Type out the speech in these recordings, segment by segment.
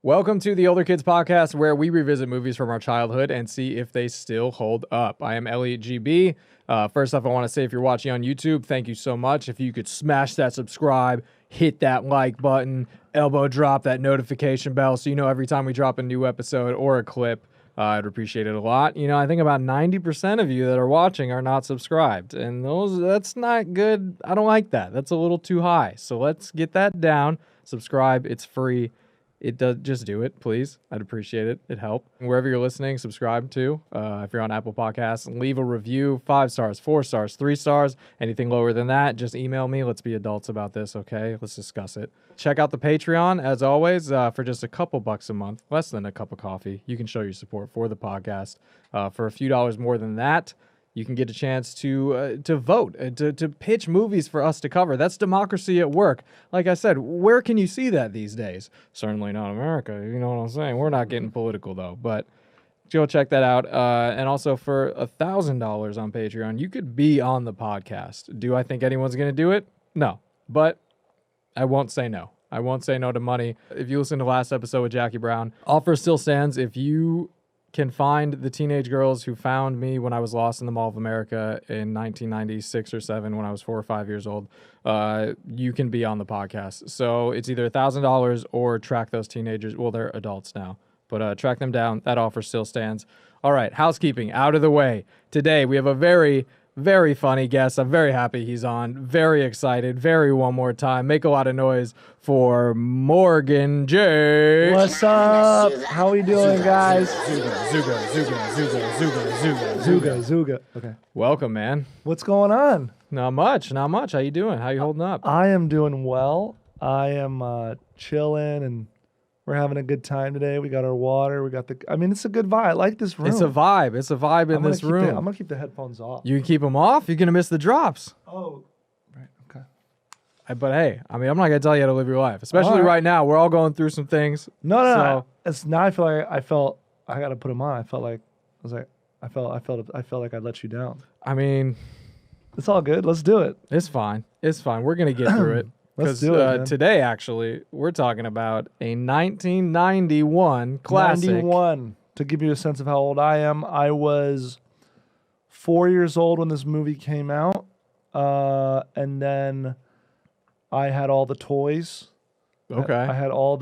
Welcome to the Older Kids Podcast, where we revisit movies from our childhood and see if they still hold up. I am Elliott GB. First off, I want to say if you're watching on YouTube, thank you so much. If you could smash that subscribe, hit that like button, elbow drop that notification bell so you know every time we drop a new episode or a clip, I'd appreciate it a lot. You know, I think about 90% of you that are watching are not subscribed, and that's not good. I don't like that. That's a little too high. So let's get that down. Subscribe. It's free. It does. Just do it, please. I'd appreciate it. It'd help. Wherever you're listening, subscribe to. If you're on Apple Podcasts, leave a review. 5 stars, 4 stars, 3 stars. Anything lower than that, just email me. Let's be adults about this, okay? Let's discuss it. Check out the Patreon, as always, for just a couple bucks a month, less than a cup of coffee. You can show your support for the podcast. For a few dollars more than that, you can get a chance to vote, to pitch movies for us to cover. That's democracy at work. Like I said, where can you see that these days? Certainly not America. You know what I'm saying? We're not getting political, though. But go check that out. And also for $1,000 on Patreon, you could be on the podcast. Do I think anyone's going to do it? No. But I won't say no. I won't say no to money. If you listen to last episode with Jackie Brown, offer still stands. If you can find the teenage girls who found me when I was lost in the Mall of America in 1996 or 7 when I was 4 or 5 years old, you can be on the podcast. So it's either $1,000 or track those teenagers. Well, they're adults now, but track them down. That offer still stands. All right, housekeeping out of the way. Today we have a very funny guest. I'm very happy he's on. Very excited. Very one more time. Make a lot of noise for Morgan J. What's up? How we doing, guys? Zuga. Okay. Welcome, man. What's going on? Not much. How you doing? How you holding up? I am doing well. I am chilling, and we're having a good time today. We got our water. It's a good vibe. I like this room. It's a vibe. It's a vibe in this room. I'm going to keep the headphones off. You can keep them off? You're going to miss the drops. Oh, right. Okay. But hey, I'm not going to tell you how to live your life. Especially right now. We're all going through some things. No. It's now I felt I got to put them on. I felt like I felt like I let you down. I mean, it's all good. Let's do it. It's fine. We're going to get through it. Let's do it, today, actually, we're talking about a 1991 classic. 91. To give you a sense of how old I am, I was 4 years old when this movie came out, and then I had all the toys. Okay. I had all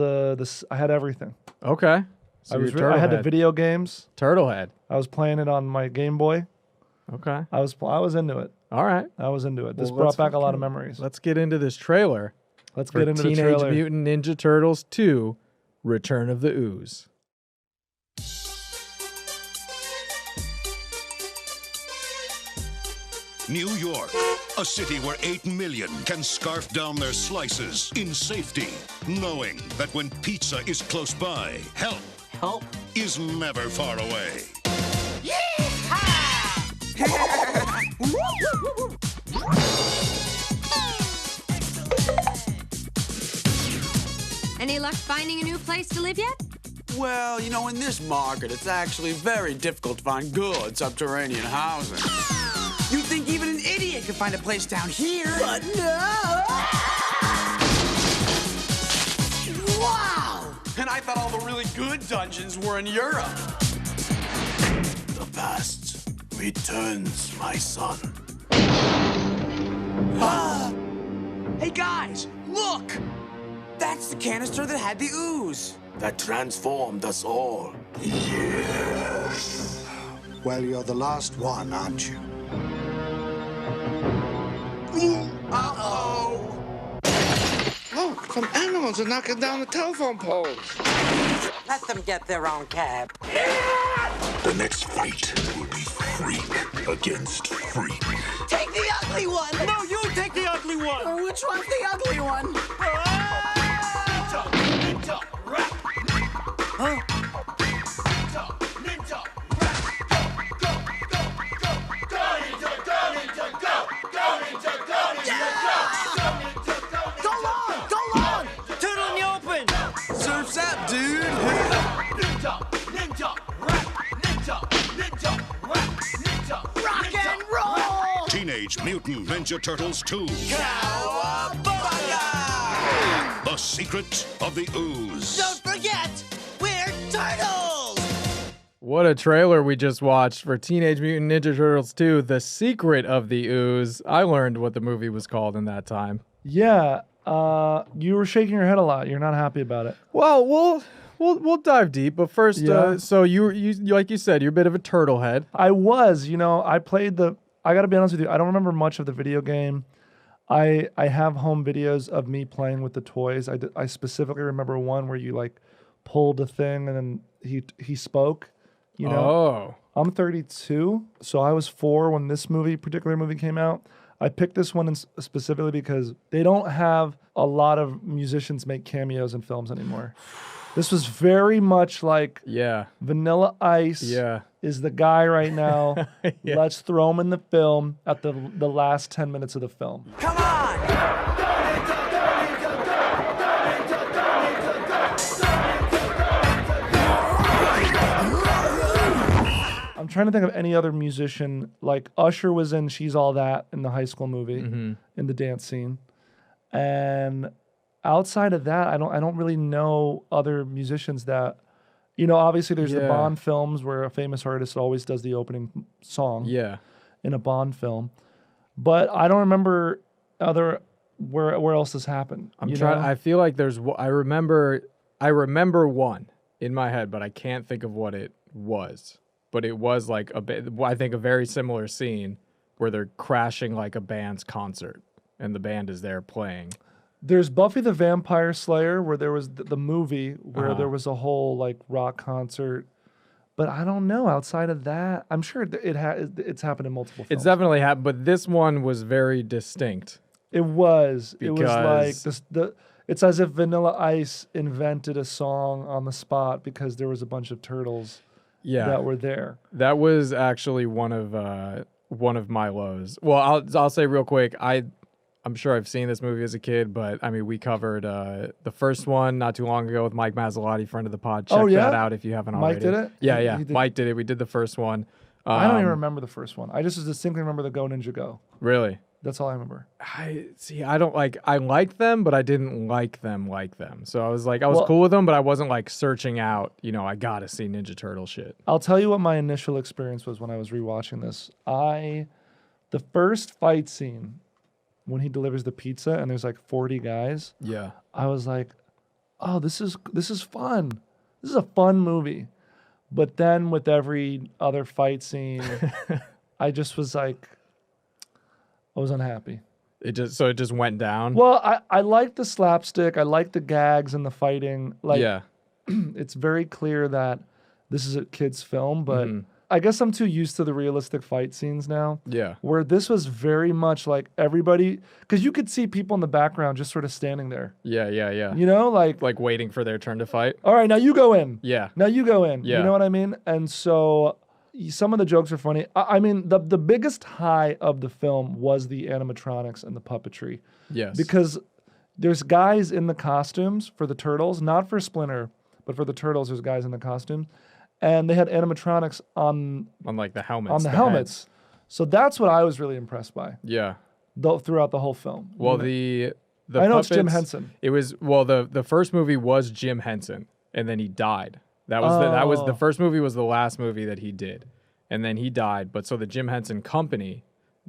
I had everything. Okay. So I had the video games. Turtlehead. I was playing it on my Game Boy. Okay. I was into it. All right. I was into it. This brought back a lot of memories. Let's get into this trailer. Let's get into the Teenage trailer. Mutant Ninja Turtles 2, Return of the Ooze. New York, a city where 8 million can scarf down their slices in safety, knowing that when pizza is close by, help is never far away. Any luck finding a new place to live yet? Well, you know, in this market, it's actually very difficult to find good subterranean housing. You'd think even an idiot could find a place down here. But no! Wow! And I thought all the really good dungeons were in Europe. The past returns, my son. Hey, guys, look! That's the canister that had the ooze. That transformed us all. Yes. Well, you're the last one, aren't you? Uh-oh. Oh, some animals are knocking down the telephone poles. Let them get their own cab. The next fight will be freak against freak. Take the ugly one! No, you take the ugly one! Which one's the ugly one? Ninja, rap! Huh? Ninja, rap! Go, ninja, go, Go long! Turtle in the open! Surf's up, dude! Ninja, rock and roll! Teenage Mutant Ninja Turtles 2. Cowabunga! The Secret of the Ooze. Don't forget, Turtles! What a trailer we just watched for Teenage Mutant Ninja Turtles 2, The Secret of the Ooze. I learned what the movie was called in that time. Yeah, you were shaking your head a lot. You're not happy about it. Well, we'll dive deep, but first, Yeah. so you like you said, you're a bit of a turtle head. I was, I played the. I got to be honest with you. I don't remember much of the video game. I have home videos of me playing with the toys. I specifically remember one where you like pulled a thing and then he spoke. Oh. I'm 32, so I was 4 when this particular movie came out. I picked this one specifically because they don't have a lot of musicians make cameos in films anymore. This was very much like Vanilla Ice is the guy right now. Let's throw him in the film at the last 10 minutes of the film. Come on! I'm trying to think of any other musician. Like Usher was in She's All That in the High School movie, in the dance scene. And outside of that, I don't really know other musicians that, obviously there's the Bond films where a famous artist always does the opening song in a Bond film. But I don't remember where else this happened. I feel like I remember one in my head, but I can't think of what it was. But it was like I think a very similar scene where they're crashing like a band's concert and the band is there playing. There's Buffy the Vampire Slayer where there was the movie where there was a whole like rock concert. But I don't know. Outside of that, I'm sure it's happened in multiple films. It's definitely happened, but this one was very distinct. It was. Because it was like it's as if Vanilla Ice invented a song on the spot because there was a bunch of turtles that were there. That was actually one of my lows. Well, I'll say real quick, I'm sure I've seen this movie as a kid, but I mean, we covered the first one not too long ago with Mike Mazzotti, friend of the pod. Check that out if you haven't already. Mike did it? Yeah. He did. Mike did it. We did the first one. I don't even remember the first one. I just distinctly remember the Go Ninja Go. Really? That's all I remember. I liked them, but I didn't like them. So I was cool with them, but I wasn't like searching out, I gotta see Ninja Turtle shit. I'll tell you what my initial experience was when I was rewatching this. The first fight scene when he delivers the pizza and there's like 40 guys. Yeah. I was like, oh, this is fun. This is a fun movie. But then with every other fight scene, I just was like, I was unhappy. It just went down. Well, I like the slapstick. I like the gags and the fighting. It's very clear that this is a kid's film, but I guess I'm too used to the realistic fight scenes now. Yeah. Where this was very much like everybody, because you could see people in the background just sort of standing there. Yeah. Like waiting for their turn to fight. All right, now you go in. Yeah. Now you go in. Yeah. You know what I mean? And so some of the jokes are funny. I mean, the biggest high of the film was the animatronics and the puppetry. Yes. Because there's guys in the costumes for the turtles, not for Splinter, but for the turtles, there's guys in the costume. And they had animatronics on like the helmets. On the helmets. So that's what I was really impressed by. Yeah. Throughout the whole film. Well, the I know puppets, it's Jim Henson. It was the first movie was Jim Henson, and then he died. That was the first movie was the last movie that he did, and then he died. But so the Jim Henson Company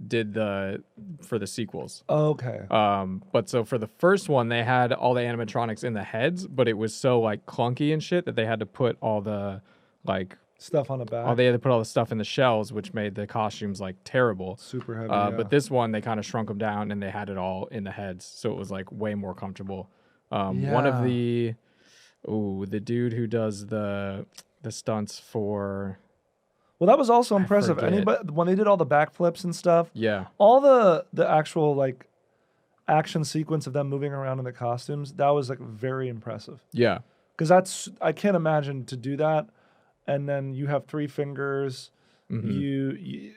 did for the sequels. Okay. But so for the first one, they had all the animatronics in the heads, but it was so like clunky and shit that they had to put all the like stuff on the back. They had to put all the stuff in the shells, which made the costumes like terrible. Super heavy. Yeah. But this one, they kind of shrunk them down and they had it all in the heads, so it was like way more comfortable. One of the dude who does the stunts for. Well, that was also impressive. Anybody when they did all the backflips and stuff. Yeah. All the actual like action sequence of them moving around in the costumes, that was like very impressive. Yeah. Because I can't imagine to do that, and then you have 3 fingers. You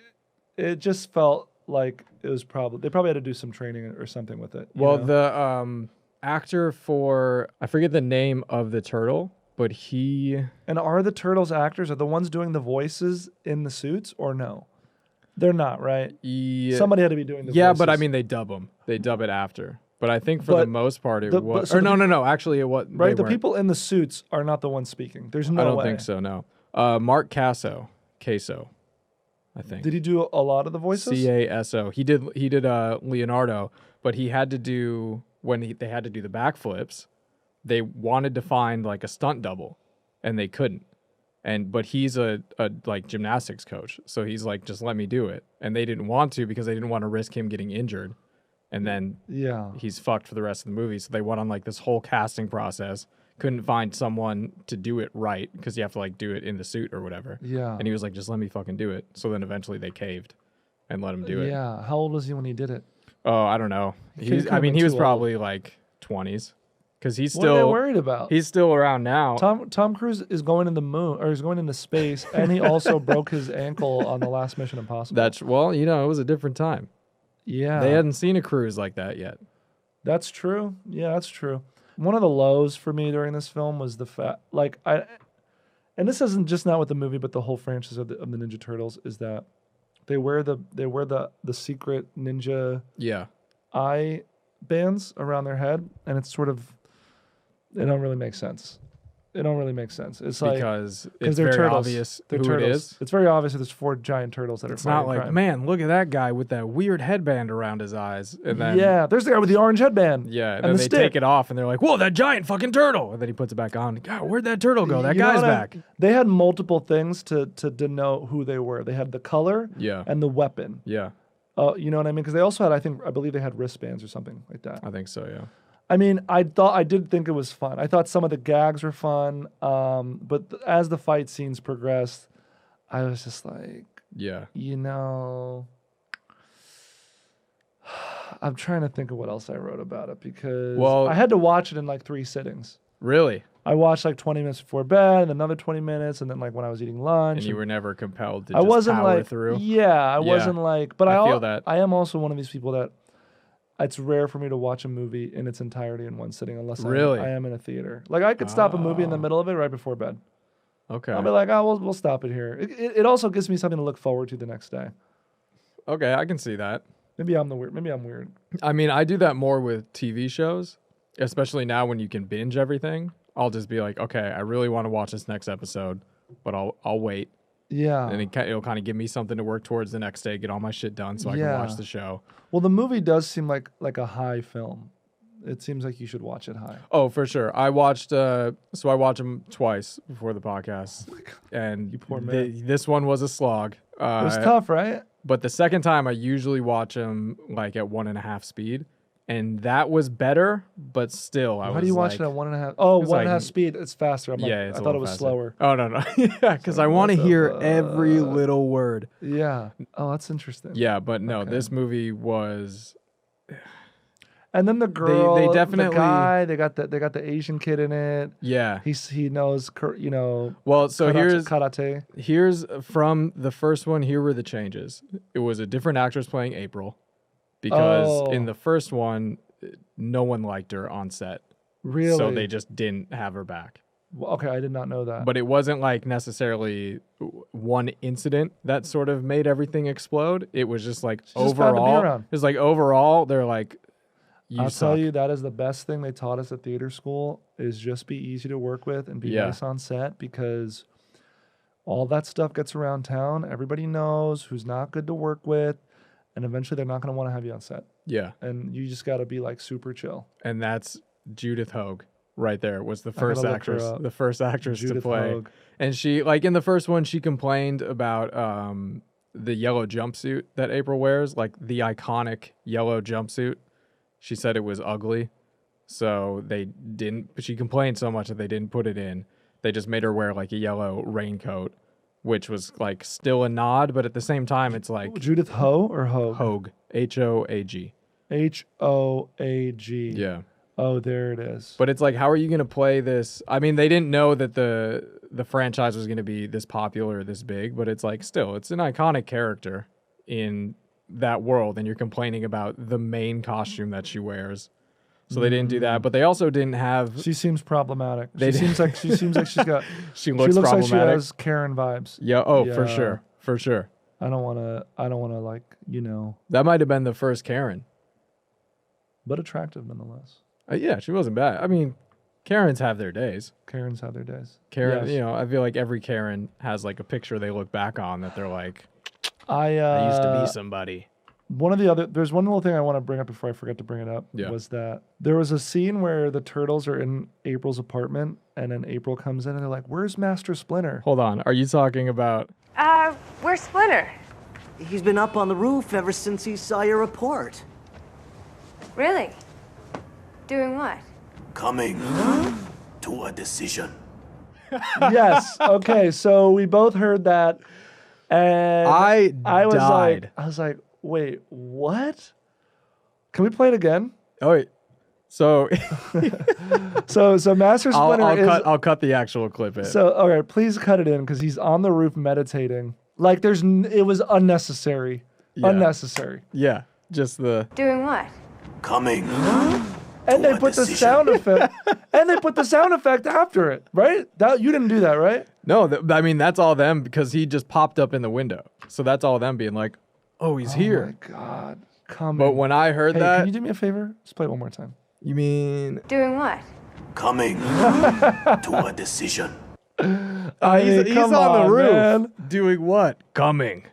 it just felt like it was they probably had to do some training or something with it. Well, the actor for I forget the name of the turtle, but he and are the turtles actors? Are the ones doing the voices in the suits or no? They're not, right? Yeah. Somebody had to be doing the voices. Yeah, but I mean they dub them. They dub it after. But I think for the most part it was. Or no. Actually, it was. Right, the people in the suits are not the ones speaking. There's no way. I don't think so. No. Mark Queso, I think. Did he do a lot of the voices? Caso. He did Leonardo, but he had to do they had to do the backflips. They wanted to find like a stunt double, and they couldn't. But he's a like gymnastics coach, so he's like, just let me do it. And they didn't want to because they didn't want to risk him getting injured, and then he's fucked for the rest of the movie. So they went on like this whole casting process. Couldn't find someone to do it right because you have to like do it in the suit or whatever. Yeah. And he was like, just let me fucking do it. So then eventually they caved and let him do it. Yeah. How old was he when he did it? Oh, I don't know. He was probably like 20s because he's What are they still worried about? He's still around now. Tom Cruise is going in the moon or is going into space, and he also broke his ankle on the last Mission Impossible. It was a different time. Yeah. They hadn't seen a cruise like that yet. That's true. Yeah, that's true. One of the lows for me during this film was the fact, and this isn't just not with the movie, but the whole franchise of the Ninja Turtles, is that they wear the secret ninja eye bands around their head, and it's sort of, it don't really make sense. It's because it's they're very turtles. obvious They're who turtles. it is. It's very obvious that there's 4 giant turtles that It's are not fighting like, crime. man, look at that guy with that weird headband around his eyes. And then there's the guy with the orange headband. Yeah, and then they take it off and they're like, whoa, that giant fucking turtle. And then he puts it back on. God, where'd that turtle go? That guy's back. They had multiple things to denote who they were. They had the color and the weapon. Yeah. You know what I mean? Because they also had, I believe they had wristbands or something like that. I think so, yeah. I mean, I did think it was fun. I thought some of the gags were fun. But as the fight scenes progressed, I was just like, I'm trying to think of what else I wrote about it because I had to watch it in like 3 sittings. Really? I watched like 20 minutes before bed, and another 20 minutes, and then like when I was eating lunch. And you were never compelled to just power through? Yeah, I wasn't like, but I feel that. I am also one of these people that it's rare for me to watch a movie in its entirety in one sitting unless I am in a theater. Like I could stop a movie in the middle of it right before bed. Okay. I'll be like, we'll stop it here. It also gives me something to look forward to the next day. Okay, I can see that. Maybe I'm weird. I mean, I do that more with TV shows, especially now when you can binge everything. I'll just be like, okay, I really want to watch this next episode, but I'll wait. Yeah. And it'll kind of give me something to work towards the next day, get all my shit done so I can watch the show. Well, the movie does seem like a high film. It seems like you should watch it high. Oh, for sure. I watched I watched them twice before the podcast. Oh my God. And you poor man. This one was a slog. It was tough, right? But the second time I usually watch them like at 1.5 speed. And that was better, but still, How do you watch it at 1.5? Oh, 1.5 speed. It's faster. I thought it was slower. Oh, no. Yeah, because I want to hear every little word. Yeah. Oh, that's interesting. Yeah, but no, this movie was. And then the girl, they definitely, the guy, they got the Asian kid in it. Yeah, he knows, Well, so karate. Here's from the first one. Here were the changes. It was a different actress playing April. Because in the first one, no one liked her on set. Really? So they just didn't have her back. Well, okay, I did not know that. But it wasn't like necessarily one incident that sort of made everything explode. It was just like overall. It was like overall, they're like, I'll tell you, that is the best thing they taught us at theater school is just be easy to work with and be nice on set because all that stuff gets around town. Everybody knows who's not good to work with. And eventually they're not going to want to have you on set. Yeah. And you just got to be like super chill. And that's Judith Hoag right there was the first actress. The first actress Judith to play. Hoag. And she, like in the first one, she complained about the yellow jumpsuit that April wears, like the iconic yellow jumpsuit. She said it was ugly. So she complained so much that they didn't put it in. They just made her wear like a yellow raincoat. Which was like still a nod, but at the same time, it's like Judith Ho or Hoag? Hoag, Hoag. Hoag. Yeah. Oh, there it is. But it's like, how are you going to play this? I mean, they didn't know that the franchise was going to be this popular or this big, but it's like still, it's an iconic character in that world, and you're complaining about the main costume that she wears. So they didn't do that, but they also didn't have. She seems problematic. She seems like she's got. She looks problematic. Like she has Karen vibes. Yeah. Oh, yeah. For sure. I don't want to like That might have been the first Karen. but attractive nonetheless. Yeah, she wasn't bad. I mean, Karens have their days. Karens have their days. Karen, Yes. I feel like every Karen has like a picture they look back on that they're like, I I used to be somebody. There's one little thing I want to bring up before I forget to bring it up. Yeah. Was that there was a scene where the turtles are in April's apartment, and then April comes in and they're like, "Where's Master Splinter?" Hold on. Are you talking about? Where's Splinter? He's been up on the roof ever since he saw your report. Really? Doing what? Coming to a decision. Yes. Okay. So we both heard that, and I was like, wait, what? Can we play it again? Oh, wait. So, so Master Splinter I'll cut the actual clip in. So, all right, please cut it in because he's on the roof meditating. Like, it was unnecessary. Yeah. Unnecessary. Yeah, just the Doing what? Coming. And they put the sound effect. And they put the sound effect after it, right? You didn't do that, right? No, I mean that's all them because he just popped up in the window. So that's all them being like, "Oh, he's here." Oh my God, coming. But when I heard that, can you do me a favor? Just play it one more time. You mean Doing what? Coming to a decision. he's on the roof man. doing what? Coming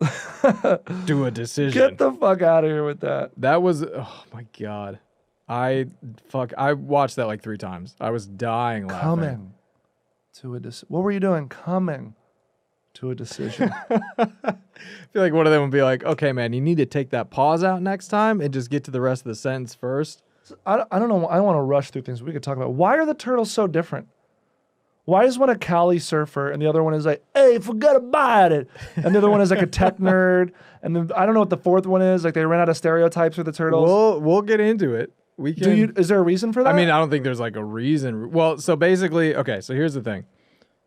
to a decision. Get the fuck out of here with that. That was oh my God. I watched that like 3 times. I was dying laughing. Coming to a decision. What were you doing? Coming to a decision. I feel like one of them would be like, "Okay, man, you need to take that pause out next time and just get to the rest of the sentence first." I don't know. I don't want to rush through things. We could talk about why are the turtles so different? Why is one a Cali surfer and the other one is like, "Hey, forget about it," and the other one is like a tech nerd, and then I don't know what the fourth one is. Like they ran out of stereotypes for the turtles. We'll get into it. We can. Is there a reason for that? I mean, I don't think there's like a reason. Well, so basically, okay. So here's the thing.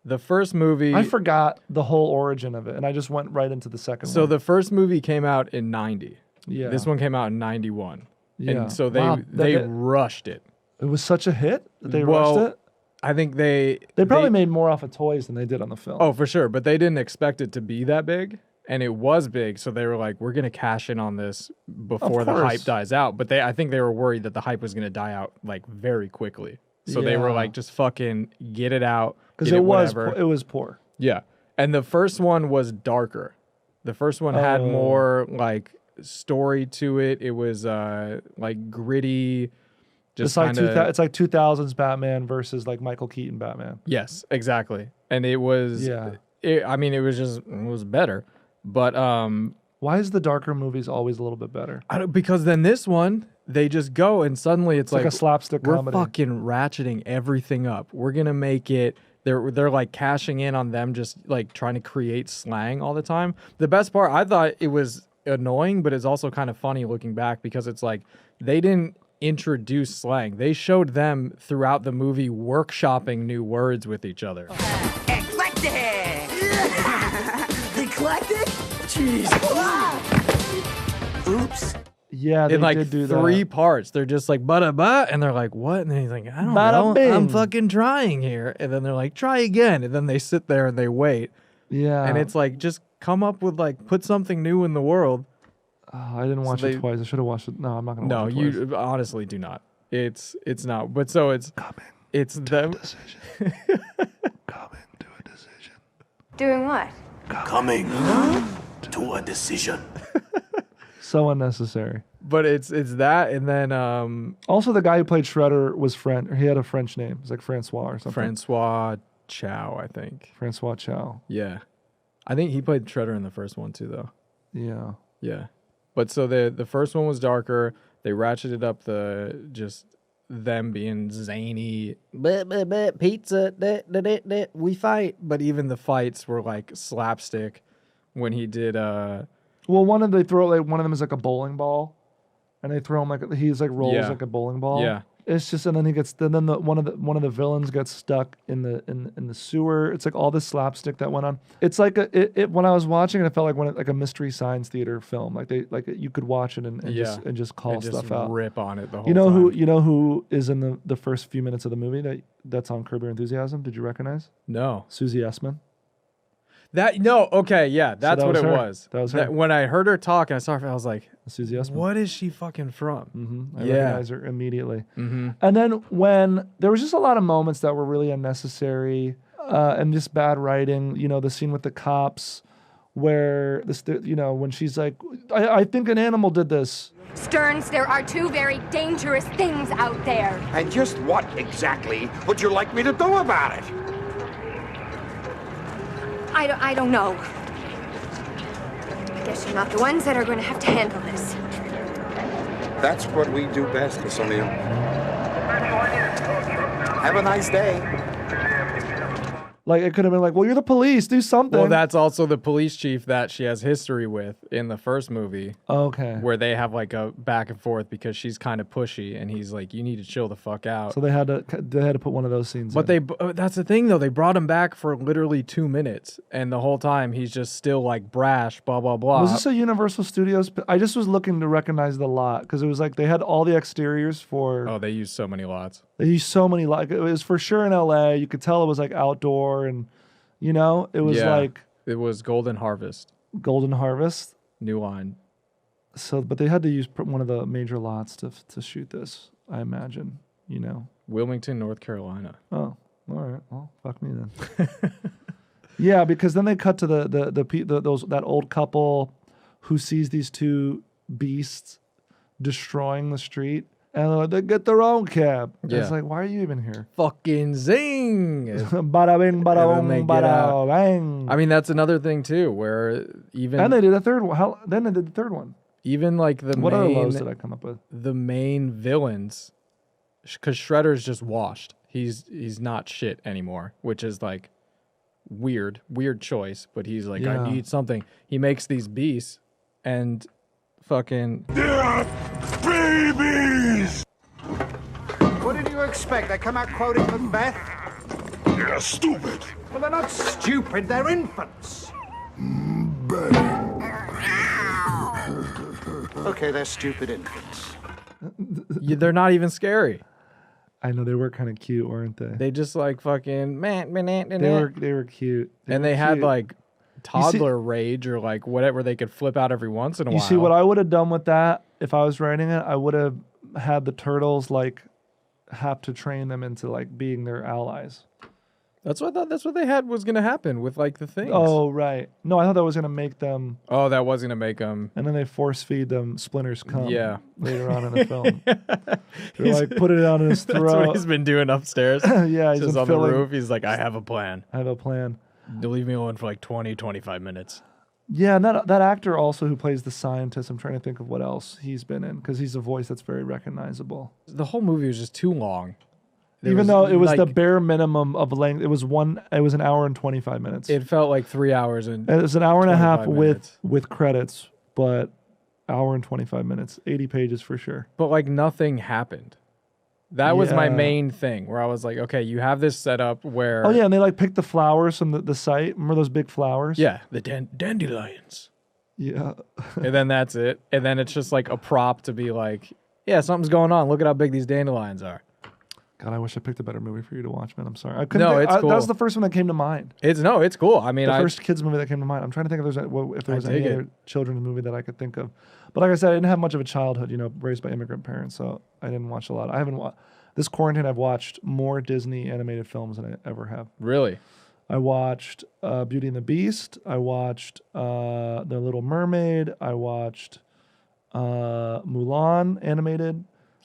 The first movie. I forgot the whole origin of it, and I just went right into the second one. So the first movie came out in 90. Yeah. This one came out in 91. Yeah. And so they Wow, they rushed it. It was such a hit that they rushed it. I think they probably made more off of toys than they did on the film. Oh, for sure. But they didn't expect it to be that big. And it was big. So they were like, we're going to cash in on this before the hype dies out. But I think they were worried that the hype was going to die out like very quickly. So they were like, just fucking get it out. Because it was poor. Yeah. And the first one was darker. The first one had more like story to it. It was like gritty. Just it's like 2000s Batman versus like Michael Keaton Batman. Yes, exactly. And it was it was better. But why is the darker movies always a little bit better? Because then this one they just go and suddenly it's like a slapstick comedy. We're fucking ratcheting everything up. We're gonna make it. They're like cashing in on them just like trying to create slang all the time. The best part, I thought it was annoying, but it's also kind of funny looking back because it's like they didn't introduce slang. They showed them throughout the movie workshopping new words with each other. Eclectic! Eclectic? Jeez. Oops. Yeah, they in like did do 3 that. parts. They're just like bada and they're like, what? And then he's like, I don't Bada know. bing. I'm fucking trying here. And then they're like, try again. And then they sit there and they wait. Yeah. And it's like, just come up with like, put something new in the world. Oh, I didn't watch it twice. I should have watched it. No, I'm not gonna watch it twice. No, you honestly do not. It's not. But so it's coming. It's them. Decision. Coming to a decision. Doing what? Coming to a decision. So unnecessary. But it's that, and then also the guy who played Shredder was French. He had a French name. It's like Francois or something. Francois Chow, I think. Francois Chow. Yeah, I think he played Shredder in the first one too, though. Yeah. Yeah, but so the first one was darker. They ratcheted up just them being zany. Pizza, we fight. But even the fights were like slapstick. When he did Well, one of them is like a bowling ball, and they throw him he's like rolls like a bowling ball. Yeah, it's just, and then one of the villains gets stuck in the sewer. It's like all this slapstick that went on. It's like when I was watching it, it felt like a mystery science theater film. Like you could watch it and just call stuff out. Rip on it the whole You know time. who is in the first few minutes of the movie that's on Curb Your Enthusiasm? Did you recognize? No. Susie Essman. Okay, yeah, that's what it her. was. That was her. When I heard her talk and I saw her, I was like, Susie Essman. What is she fucking from? I recognize her immediately. And then when there was just a lot of moments that were really unnecessary and just bad writing. You know, the scene with the cops where when she's like, I think an animal did this. Stearns, there are two very dangerous things out there. And just what exactly would you like me to do about it? I don't know. I guess you're not the ones that are going to have to handle this. That's what we do best, Miss O'Neill. Have a nice day. Like, it could have been like, well, you're the police, do something. Well, that's also the police chief that she has history with in the first movie. Okay. Where they have like a back and forth because she's kind of pushy and he's like, you need to chill the fuck out. So they had to put one of those scenes But in. that's the thing though. They brought him back for literally 2 minutes. And the whole time he's just still like brash, blah, blah, blah. Was this a Universal Studios? I just was looking to recognize the lot because it was like they had all the exteriors for... Oh, they used so many lots. They used so many lots. It was for sure in LA. You could tell it was like outdoor and, you know, it was like... It was Golden Harvest. Golden Harvest. New Line. So, but they had to use one of the major lots to shoot this, I imagine, you know. Wilmington, North Carolina. Oh, all right. Well, fuck me then. Yeah, because then they cut to that old couple who sees these two beasts destroying the street, and they're like, they get their own cab. Yeah. It's like, why are you even here? Fucking zing! Bada bing, bada boom, bada bang. I mean, that's another thing too, where even and they did a third one. Then they did the third one. Even like what other lows did I come up with? The main villains, because Shredder's just washed. He's not shit anymore, which is like weird choice. But he's like, I need something. He makes these beasts, and fucking babies. What did you expect? I come out quoting Macbeth? They're stupid. Well, they're not stupid. They're infants. Okay, they're stupid infants. they're not even scary. I know, they were kind of cute, weren't they? They just like fucking They were cute. They had like toddler rage or like whatever. They could flip out every once in a while. You see, what I would have done with that if I was writing it, I would have had the turtles like have to train them into like being their allies. That's what I thought. That's what they had was gonna happen with like the things. Oh right. No, I thought that was gonna make them. Oh, that was gonna make them. And then they force feed them Splinter's cum. Yeah. Later on in the film, they're like put it on his throat. That's what he's been doing upstairs. Yeah, he's just been on the roof. He's like, I have a plan. I have a plan. Leave me alone for like 20-25 minutes. Yeah, and that actor also who plays the scientist, I'm trying to think of what else he's been in because he's a voice that's very recognizable. The whole movie was just too long. Even though it was like, the bare minimum of length, it was an hour and 25 minutes. It felt like 3 hours and it was an hour and a half minutes. with credits, but hour and 25 minutes, 80 pages for sure. But like nothing happened. That was my main thing where I was like, okay, you have this setup where... Oh yeah, and they like picked the flowers from the site. Remember those big flowers? Yeah, the dandelions. Yeah. And then that's it. And then it's just like a prop to be like, yeah, something's going on. Look at how big these dandelions are. God, I wish I picked a better movie for you to watch, man. I'm sorry. I couldn't. No, it's cool. That was the first one that came to mind. It's cool. I mean, the first kids movie that came to mind. I'm trying to think if there was any other children's movie that I could think of. But like I said, I didn't have much of a childhood. You know, raised by immigrant parents, so I didn't watch a lot. I haven't watched this quarantine. I've watched more Disney animated films than I ever have. Really? I watched Beauty and the Beast. I watched The Little Mermaid. I watched Mulan animated.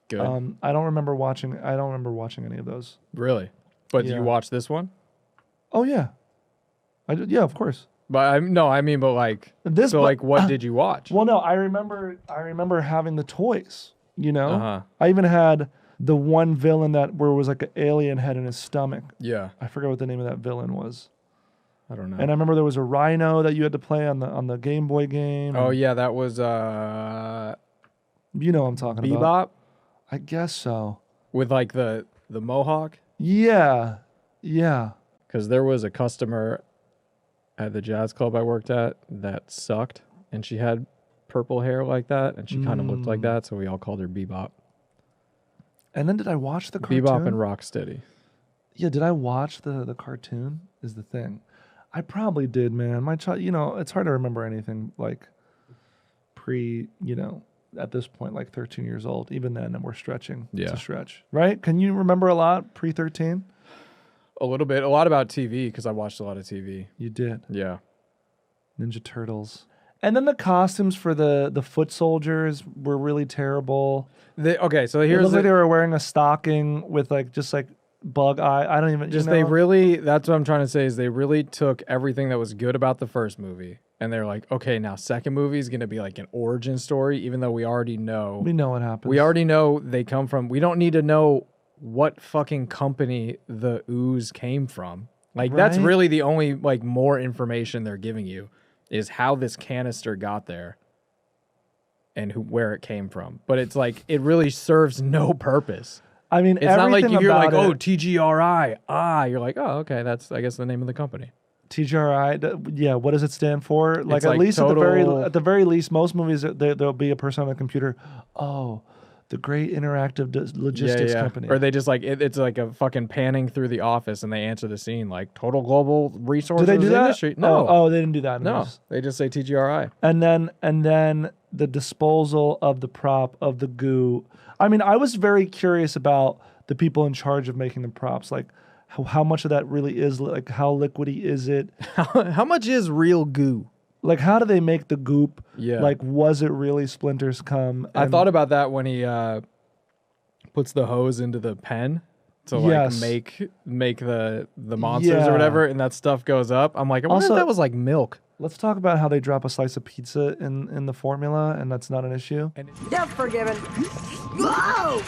Good. I don't remember watching any of those. Really? But do you watch this one? Oh yeah, I did. Yeah, of course. But but like this. So like, what did you watch? Well, no, I remember having the toys. You know, I even had the one villain where it was like an alien head in his stomach. Yeah, I forget what the name of that villain was. I don't know. And I remember there was a rhino that you had to play on the Game Boy game. Oh yeah, that was you know what I'm talking Bebop? about. I guess so. With like the mohawk? Yeah. Yeah. Because there was a customer at the jazz club I worked at that sucked, and she had purple hair like that, and she kind of looked like that, so we all called her Bebop. And then did I watch the cartoon? Bebop and Rocksteady. Yeah, did I watch the cartoon is the thing. I probably did, man. My child, you know, it's hard to remember anything like at this point like 13 years old. Even then, and we're stretching. It's Yeah. a stretch, right? Can you remember a lot pre-13? A little bit. A lot about TV because I watched a lot of TV. You did. Yeah. Ninja Turtles. And then the costumes for the foot soldiers were really terrible. Okay, so It here's looked like they were wearing a stocking with like just like bug eye. I don't even just you know? they really. That's what I'm trying to say is they really took everything that was good about the first movie and they're like, okay, now second movie is gonna be like an origin story, even though we already know. We know what happens. We already know they come from. We don't need to know what fucking company the Ooze came from. Like that's Right? really the only like more information they're giving you is how this canister got there and where it came from. But it's like it really serves no purpose. I mean, It's not like you hear like, about oh, it- TGRI. You're like, oh, okay, that's I guess the name of the company. TGRI, yeah. What does it stand for? Like It's at like least total- at the very least, most movies there'll be a person on the computer. Oh, the Great Interactive Logistics Company. Or they just like it's like a fucking panning through the office and they answer the scene like total global resources Do they do that? industry. No, Oh, they didn't do that. no, they just say TGRI. And then the disposal of the prop of the goo. I mean, I was very curious about the people in charge of making the props. Like, how much of that really is like how liquidy is it? How much is real goo? Like, how do they make the goop? Yeah. Like, was it really splinters come? I And- thought about that when he puts the hose into the pen to like Yes. make the monsters Yeah. or whatever, and that stuff goes up. I'm like, I wonder Also- if that was like milk. Let's talk about how they drop a slice of pizza in the formula, and that's not an issue. You're forgiven. Whoa!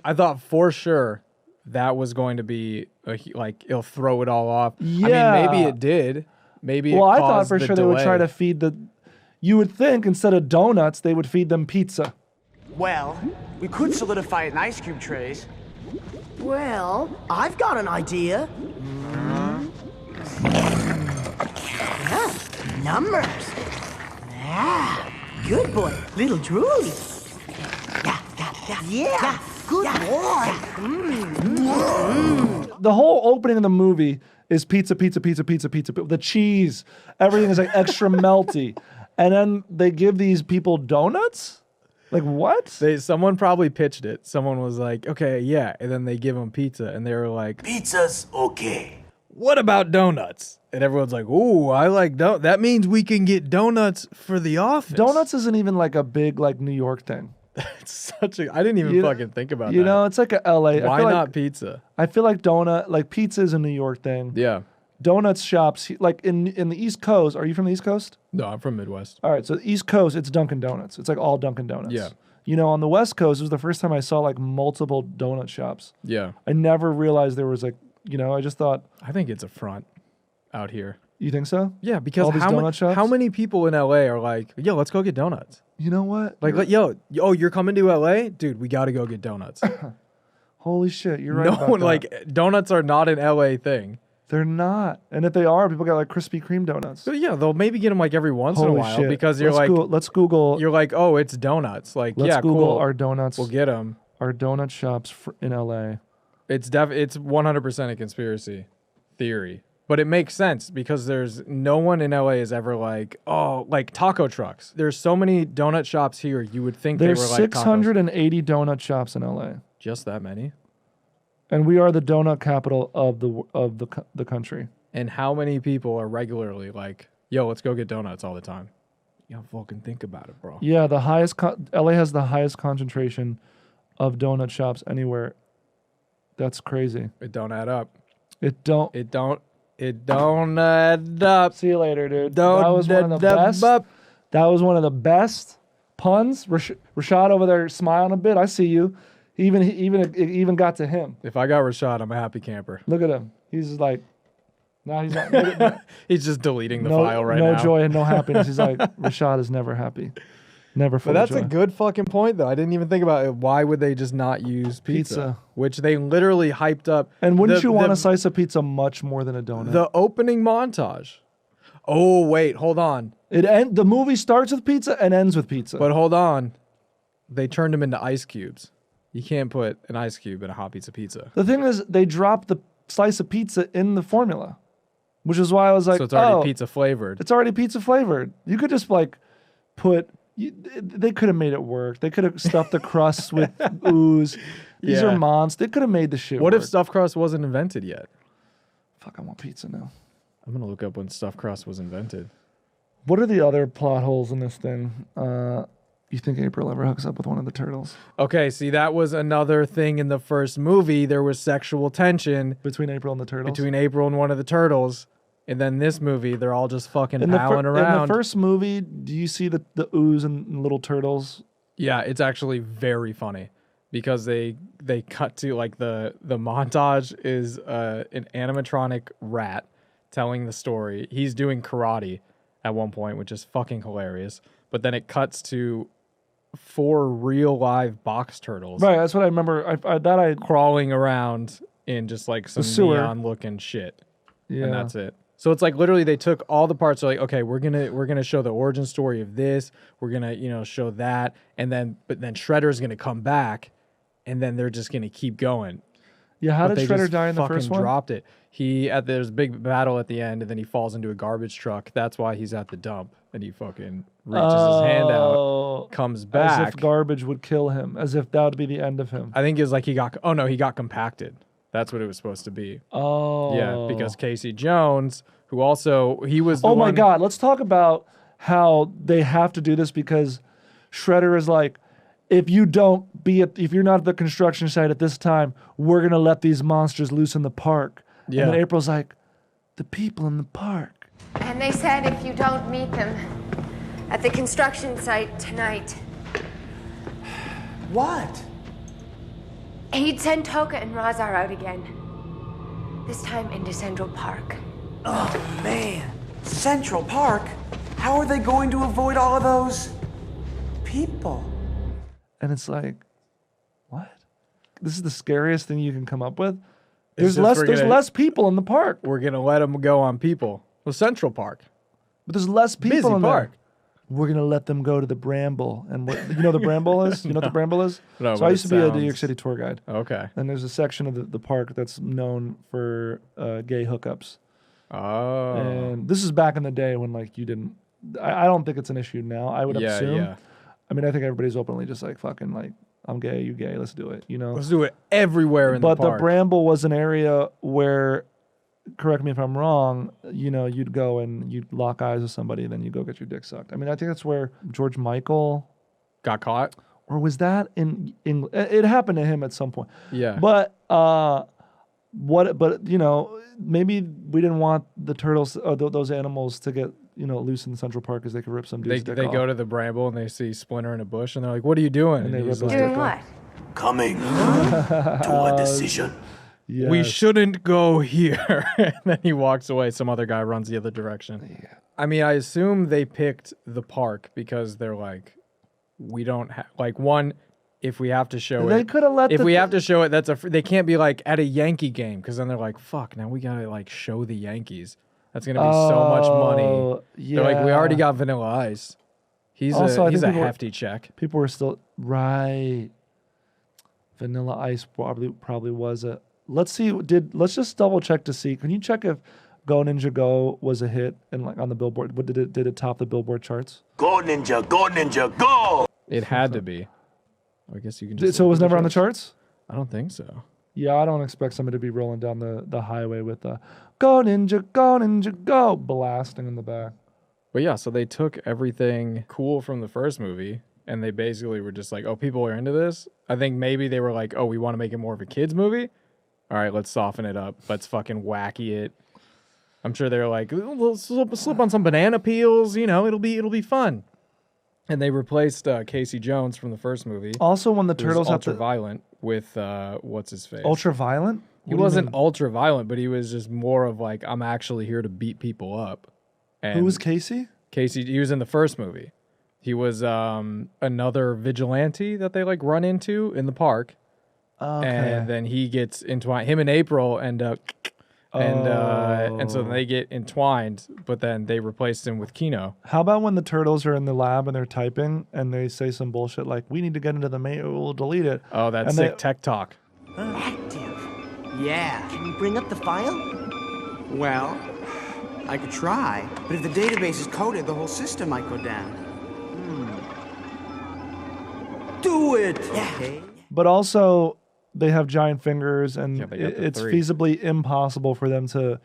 I thought for sure that was going to be like he'll throw it all off. Yeah. I mean, maybe it did. Maybe Well, it I thought caused for the sure they would try delay. to feed the. You would think instead of donuts, they would feed them pizza. Well, we could solidify it in ice cube trays. Well, I've got an idea. Yeah, numbers. Yeah, good boy, little drooly. Yeah, good boy. The whole opening of the movie is pizza, pizza, pizza, pizza, pizza. The cheese, everything is like extra melty, and then they give these people donuts. Like what? Someone probably pitched it. Someone was like, okay, yeah. And then they give them pizza. And they were like, Pizza's okay. what about donuts? And everyone's like, ooh, I like donuts. That means we can get donuts for the office. Donuts isn't even like a big like New York thing. It's such a, I didn't even fucking think about that. You know, it's like a LA. I Why feel not like, pizza? I feel like pizza is a New York thing. Yeah. Donuts shops, like in the East Coast. Are you from the East Coast? No, I'm from Midwest. All right, so the East Coast, it's Dunkin' Donuts. It's like all Dunkin' Donuts. Yeah. You know, on the West Coast, it was the first time I saw like multiple donut shops. Yeah. I never realized there was like, you know, I just thought. I think it's a front out here. You think so? Yeah, because all these donut shops? how many people in LA are like, yo, let's go get donuts? You know what? Like, yo, you're coming to LA? Dude, we got to go get donuts. Holy shit, you're right. No about one, that. like, donuts are not an LA thing. They're not. And if they are, people got like Krispy Kreme donuts. So yeah, they'll maybe get them like every once in a Holy while shit. because you're like, Let's Google. you're like, oh, it's donuts. Like, Let's yeah, Google cool. our donuts. We'll get them. Our donut shops in LA. It's 100% a conspiracy theory, but it makes sense because there's no one in LA is ever like, oh, like taco trucks. There's so many donut shops here. You would think There's they were like tacos. 680 donut shops in LA. Just that many. And we are the donut capital of the country. And how many people are regularly like, yo, let's go get donuts all the time? You don't fucking think about it, bro. Yeah, the highest LA has the highest concentration of donut shops anywhere. That's crazy. It don't add up. It don't add up. See you later, dude. Don't that was one of the add best. up. That was one of the best puns. Rashad over there smiling a bit. I see you. It even got to him. If I got Rashad, I'm a happy camper. Look at him. He's just like, no, he's not. He's just deleting the file right now. now. No joy and no happiness. He's like, Rashad is never happy. Never full But that's of joy. a good fucking point, though. I didn't even think about it. Why would they just not use pizza? Which they literally hyped up. And wouldn't you want a slice of pizza much more than a donut? The opening montage. Oh, wait, hold on. The movie starts with pizza and ends with pizza. But hold on. They turned them into ice cubes. You can't put an ice cube in a hot pizza. The thing is, they dropped the slice of pizza in the formula. Which is why I was like, So it's already pizza flavored. It's already pizza flavored. You could just like put. They could have made it work. They could have stuffed the crusts with ooze. These are monsters. They could have made the shit What work. if stuffed crust wasn't invented yet? Fuck, I want pizza now. I'm gonna look up when stuffed crust was invented. What are the other plot holes in this thing? You think April ever hooks up with one of the turtles? Okay, see, that was another thing in the first movie. There was sexual tension between April and the turtles. Between April and one of the turtles. And then this movie, they're all just fucking palling around. In the first movie, do you see the ooze and little turtles? Yeah, it's actually very funny because they cut to like the montage is an animatronic rat telling the story. He's doing karate at one point, which is fucking hilarious. But then it cuts to 4 real live box turtles. Right, that's what I remember. I crawling around in just like some neon looking shit. Yeah. And that's it. So it's like literally they took all the parts. They're like, okay, we're gonna show the origin story of this. We're gonna show that, and then Shredder's gonna come back, and then they're just gonna keep going. Yeah, how But did they Shredder just die in the first fucking one? Dropped it. There's a big battle at the end, and then he falls into a garbage truck. That's why he's at the dump, and he fucking reaches his hand out, comes back. As if garbage would kill him. As if that would be the end of him. I think it was like he got compacted. That's what it was supposed to be. Oh. Yeah, because Casey Jones, who also, he was the Oh my one- God, let's talk about how they have to do this because Shredder is like, if you're not at the construction site at this time, we're going to let these monsters loose in the park. Yeah. And then April's like, the people in the park. And they said if you don't meet them at the construction site tonight. What? He'd send Toka and Razar out again. This time into Central Park. Oh, man. Central Park? How are they going to avoid all of those people? And it's like, what? This is the scariest thing you can come up with? There's just less people in the park. We're going to let them go on people. Well, Central Park. But there's less people Busy in park. there. We're going to let them go to the Bramble. And you know the Bramble is? You know what the Bramble is? No, So but I it used to be a New sounds- York City tour guide. Okay. And there's a section of the park that's known for gay hookups. Oh. And this is back in the day when like you didn't. I don't think it's an issue now. I would assume. Yeah. I mean, I think everybody's openly just like fucking like, I'm gay, you gay, let's do it. You know. Let's do it everywhere in the But park. the Bramble was an area where, correct me if I'm wrong, you'd go and you'd lock eyes with somebody and then you go get your dick sucked. I mean, I think that's where George Michael got caught. Or was that in England? It happened to him at some point. Yeah. But maybe we didn't want the turtles or those animals to get loose in Central Park because they could rip some dude's dick They off. go to the Bramble and they see Splinter in a bush and they're like, "What are you doing?" And they rip he's his like, dick off. Coming to a decision. We Yes. shouldn't go here. And then he walks away. Some other guy runs the other direction. Yeah. I mean, I assume they picked the park because they're like, we don't have one. If we have to show They it, coulda let If the we th- have to show it, they can't be like at a Yankee game because then they're like, fuck. Now we gotta like show the Yankees. That's gonna be so much money. They're like, we already got Vanilla Ice. He's Also, I a think people were- hefty check. People were still right. Vanilla Ice probably was a. Let's just double check to see. Can you check if Go Ninja Go was a hit and like on the Billboard? What did it top the Billboard charts? Go Ninja, go Ninja, go! It had to be. I guess you can just. So it was never on the charts? I don't think so. Yeah, I don't expect somebody to be rolling down the highway with Go Ninja, Go blasting in the back. But yeah, so they took everything cool from the first movie and they basically were just like, oh, people are into this. I think maybe they were like, oh, we want to make it more of a kid's movie. All right, let's soften it up. Let's fucking wacky it. I'm sure they're like, we'll slip on some banana peels. It'll be fun. And they replaced Casey Jones from the first movie. Also, when the who was turtles have to ultra-violent with what's his face? ultra-violent. He wasn't ultra-violent, but he was just more of like, I'm actually here to beat people up. And Who was Casey? Casey, he was in the first movie. He was another vigilante that they like run into in the park. Okay. And then he gets entwined. Him and April end up, and so they get entwined. But then they replaced him with Kino. How about when the turtles are in the lab and they're typing and they say some bullshit like, "We need to get into the main, we'll delete it." Oh, that's And sick tech talk. Active. Yeah. Can you bring up the file? Well, I could try, but if the database is coded, the whole system might go down. Do it! Okay. But also, they have giant fingers, and Yeah, they got the it's 3. feasibly impossible for them to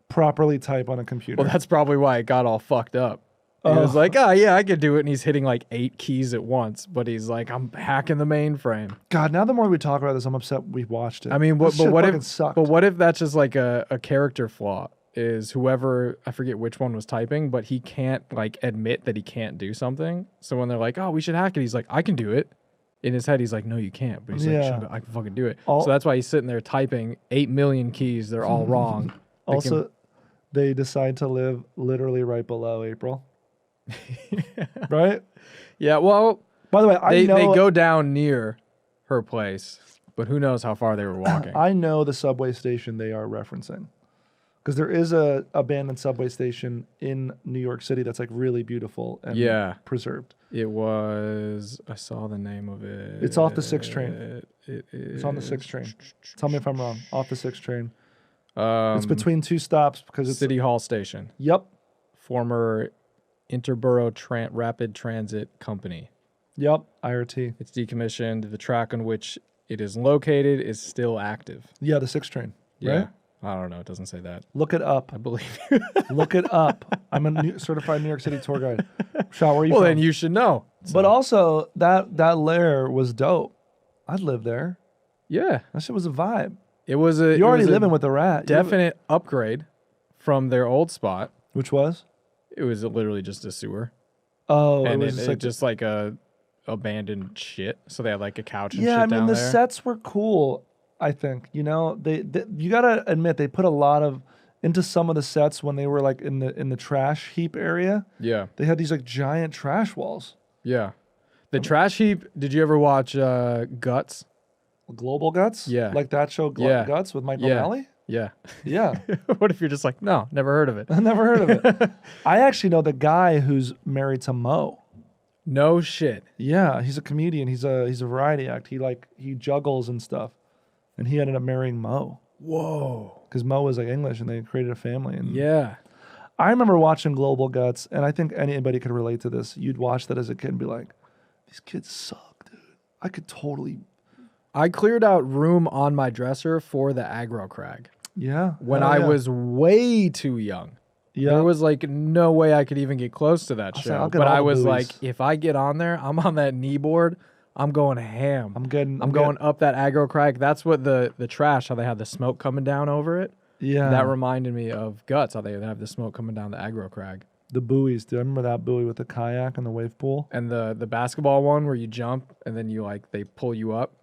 properly type on a computer. Well, that's probably why it got all fucked up. He was like, oh, yeah, I could do it. And he's hitting like 8 keys at once. But he's like, I'm hacking the mainframe. God, now the more we talk about this, I'm upset we watched it. I mean, but This shit what fucking if sucked. but what if that's just like a character flaw? Is whoever, I forget which one was typing, but he can't like admit that he can't do something. So when they're like, oh, we should hack it, he's like, I can do it. In his head, he's like, no, you can't. But he's like, Yeah. shut up, I can fucking do it. All- So that's why he's sitting there typing 8 million keys. They're all wrong. Also, they decide to live literally right below April. Right? Yeah, well, by the way, they go down near her place, but who knows how far they were walking. I know the subway station they are referencing. Because there is a abandoned subway station in New York City that's like really beautiful and preserved. It was, I saw the name of it. It's off the 6 train. It is. It's on the 6 train. Tell me if I'm wrong. Off the 6 train. It's between 2 stops because it's City Hall Station. Yep. Former Interborough Rapid Transit Company. Yep. IRT. It's decommissioned. The track on which it is located is still active. Yeah, the 6 train. Yeah. Right? I don't know. It doesn't say that. Look it up. I believe you. Look it up. I'm a certified New York City tour guide. Shaw, where are you Well, from? then you should know. But also, that lair was dope. I'd live there. Yeah. That shit was a vibe. It was a. You're already living with the rat. Definite upgrade from their old spot. Which was? It was literally just a sewer. Oh, and it was just like a abandoned shit. So they had like a couch and yeah, shit I mean down the there. sets were cool. I think they you gotta admit they put a lot of into some of the sets when they were like in the trash heap area. Yeah, they had these like giant trash walls. Yeah, the trash heap. Did you ever watch Guts? Global Guts? Yeah, like that show Guts with Mike O'Malley. Yeah, yeah. What if you're just like, no, never heard of it? I never heard of it. I actually know the guy who's married to Mo. No shit. Yeah, he's a comedian. He's a variety act. He juggles and stuff. And he ended up marrying Mo. Whoa. Because Mo was like English and they created a family. And yeah. I remember watching Global Guts, and I think anybody could relate to this. You'd watch that as a kid and be like, these kids suck, dude. I could totally. I cleared out room on my dresser for the aggro crag. Yeah. When I was way too young. Yeah. There was like no way I could even get close to that show. But I was like, if I get on there, I'm on that knee board. I'm going ham. I'm going up that aggro crag. That's what the trash, how they had the smoke coming down over it. Yeah. That reminded me of Guts, how they have the smoke coming down the aggro crag. The buoys. Do I remember that buoy with the kayak and the wave pool? And the basketball one where you jump and then they pull you up.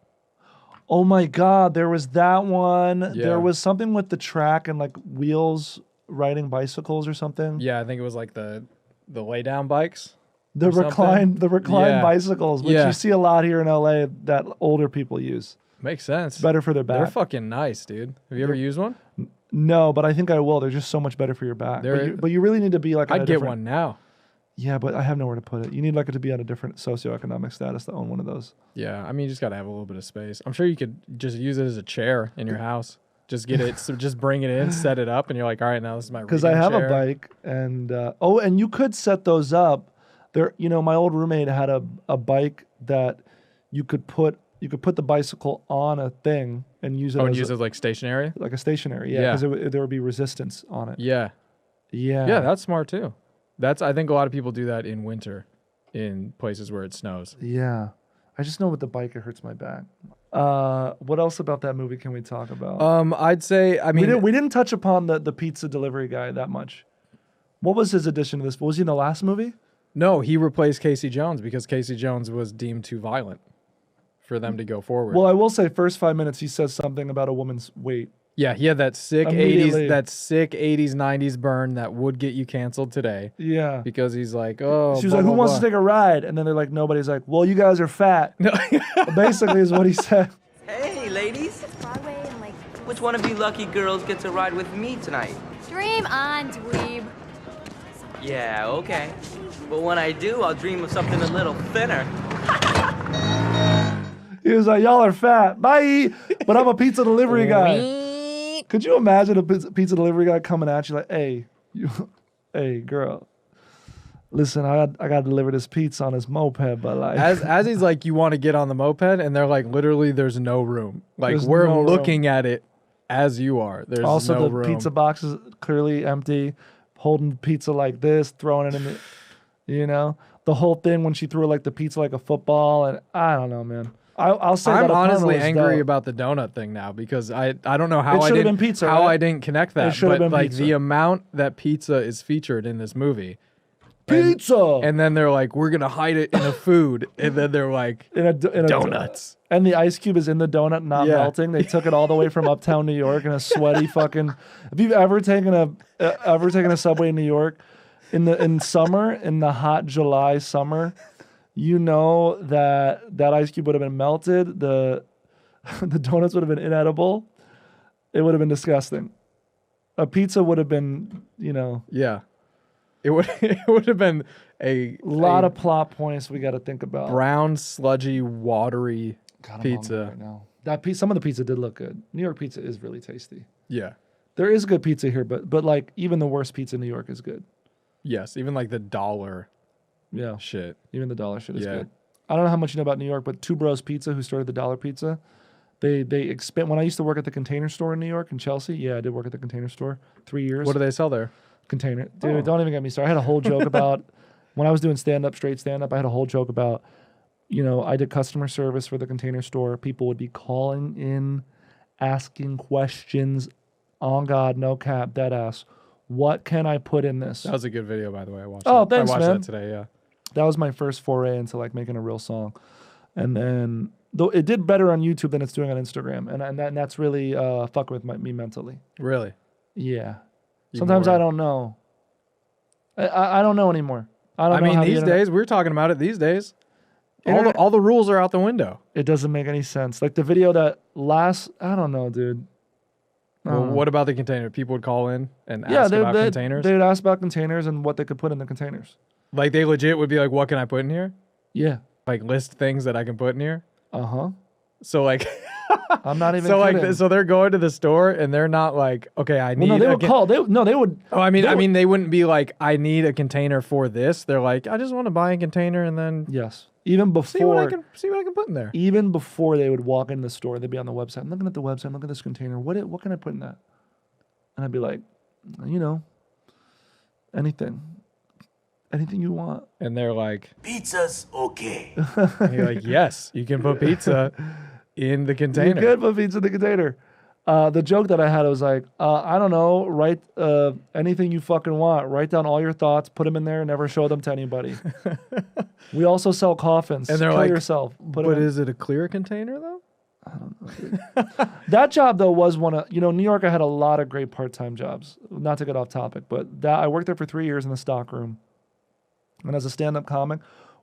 Oh my God, there was that one. Yeah. There was something with the track and like wheels riding bicycles or something. Yeah, I think it was like the lay down bikes. The recline bicycles, which you see a lot here in LA that older people use. Makes sense. It's better for their back. They're fucking nice, dude. Have you ever used one? No, but I think I will. They're just so much better for your back. But you really need to be like. I'd get one now. Yeah, but I have nowhere to put it. You need like it to be on a different socioeconomic status to own one of those. Yeah, I mean, you just gotta have a little bit of space. I'm sure you could just use it as a chair in your house. Just get it, so just bring it in, set it up, and you're like, all right, now this is my. Because I have chair. a bike, and and you could set those up. There, my old roommate had a bike that you could put the bicycle on a thing and use it. Oh, and use it like stationary. Like a stationary, yeah, because there would be resistance on it. Yeah, yeah, yeah. That's smart too. I think a lot of people do that in winter, in places where it snows. Yeah, I just know with the bike it hurts my back. What else about that movie can we talk about? I'd say we didn't touch upon the pizza delivery guy that much. What was his addition to this? Was he in the last movie? No, he replaced Casey Jones because Casey Jones was deemed too violent for them to go forward. Well, I will say, first 5 minutes he says something about a woman's weight. Yeah, he had that sick 80s 90s burn that would get you canceled today. Yeah, because he's like, oh, she was like, who wants to take a ride? And then they're like, nobody's like, well, you guys are fat. Basically, is what he said. Hey, ladies. Which one of you lucky girls gets a ride with me tonight? Dream on, dweeb. Yeah, okay. But when I do, I'll dream of something a little thinner. He was like, y'all are fat. Bye. But I'm a pizza delivery guy. Could you imagine a pizza delivery guy coming at you like, hey, Hey, girl. Listen, I got to deliver this pizza on this moped, but like, as he's like, you want to get on the moped, and they're like, literally, there's no room. Like There's we're no looking at it as you are. There's also no the room. pizza box is clearly empty, holding pizza like this, throwing it in the, the whole thing when she threw like the pizza like a football, and I don't know, man. I'll say I'm that honestly was angry dope. about the donut thing now because I don't know how It I should have didn't been pizza, how right? I didn't connect that. It should have But been like pizza. the amount that pizza is featured in this movie. Pizza. And then they're like, we're gonna hide it in a food, and then they're like, in a donuts. And the ice cube is in the donut, not melting. They took it all the way from uptown New York in a sweaty fucking. If you've ever taken a subway in New York, in summer, in the hot July summer, you know that ice cube would have been melted. The donuts would have been inedible. It would have been disgusting. A pizza would have been, Yeah. It would have been a lot of plot points we got to think about. Brown, sludgy, watery pizza. Right now. Some of the pizza did look good. New York pizza is really tasty. Yeah. There is good pizza here, but like even the worst pizza in New York is good. Yes, even like the dollar. Yeah. Shit. Even the dollar shit is good. I don't know how much you know about New York, but Two Bros Pizza, who started the dollar pizza, they expand. When I used to work at the Container Store in New York in Chelsea, I did work at the Container Store 3 years. What do they sell there? Container. Dude, don't even get me started. I had a whole joke about when I was doing straight stand up, I had a whole joke about, I did customer service for the Container Store. People would be calling in, asking questions. On God, no cap, dead ass. What can I put in this? That was a good video, by the way. I watched Thanks, I watched man. that today, yeah. That was my first foray into like making a real song. And then though it did better on YouTube than it's doing on Instagram. And that's really fuck with me mentally. Really? Yeah. Sometimes I don't know. I don't know anymore. I mean, these days, we're talking about it these days. All the rules are out the window. It doesn't make any sense. Like the video that I don't know, dude. Well, what about the container? People would call in and ask about containers? They'd ask about containers and what they could put in the containers. Like they legit would be like, what can I put in here? Yeah. Like list things that I can put in here? Uh-huh. So like... I'm not even kidding. So they're going to the store and they're not like, okay, I need... no, they would call. They would... Oh, I mean, they wouldn't be like, I need a container for this. They're like, I just want to buy a container and then... Yes. Even before... See what I can put in there. Even before they would walk in the store, they'd be on the website. I'm looking at the website. I'm looking at this container. What can I put in that? And I'd be like, anything. Anything you want. And they're like... Pizza's okay. And you're like, yes, you can put pizza in the container. You could put pizza in the container. The joke that I had was like, I don't know, write anything you fucking want. Write down all your thoughts, put them in there, never show them to anybody. We also sell coffins. And they're Kill like, yourself. But is it a clear container though? I don't know. That job though was one of, New York, I had a lot of great part-time jobs. Not to get off topic, but I worked there for 3 years in the stock room. And as a stand-up comic,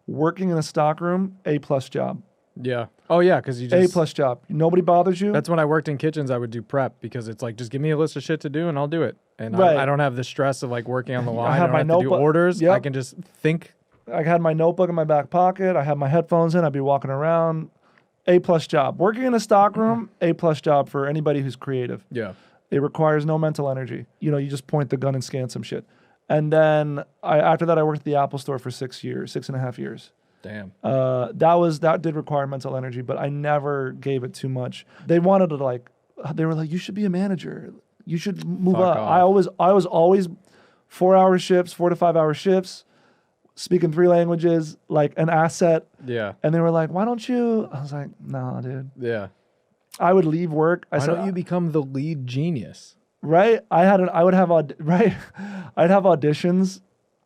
working in a stock room, A+ job. Yeah. Oh yeah, because you just A+ job. Nobody bothers you. That's when I worked in kitchens. I would do prep because it's like just give me a list of shit to do and I'll do it. And Right. I don't have the stress of like working on the line. I have don't my have to do notebook. orders. Yep. I can just think. I had my notebook in my back pocket. I had my headphones in. I'd be walking around. A+ job. Working in a stock room, A+ job for anybody who's creative. Yeah. It requires no mental energy. You just point the gun and scan some shit. And then after that, I worked at the Apple Store for 6.5 years. Damn. That did require mental energy, but I never gave it too much. They wanted to they were like, you should be a manager. You should move Fuck up. off. I was always 4-hour shifts, 4 to 5 hour shifts, speaking 3 languages, like an asset. Yeah. And they were like, why don't you? I was like, nah, dude. Yeah. I would leave work. Why don't you become the lead genius? Right. I'd have auditions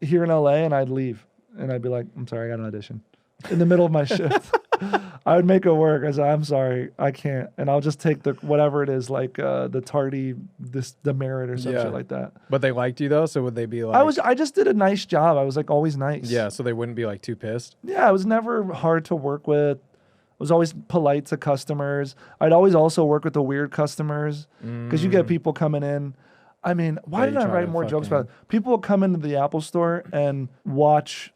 here in LA and I'd leave. And I'd be like, I'm sorry, I got an audition. In the middle of my shift. I would make it work. I said, I'm sorry, I can't. And I'll just take the whatever it is, like the tardy, the merit or some shit like that. But they liked you though, so would they be like I just did a nice job. I was like always nice. Yeah, so they wouldn't be like too pissed. Yeah, I was never hard to work with. I was always polite to customers. I'd always also work with the weird customers because you get people coming in. I mean, why didn't I write more jokes about it? People would come into the Apple Store and watch,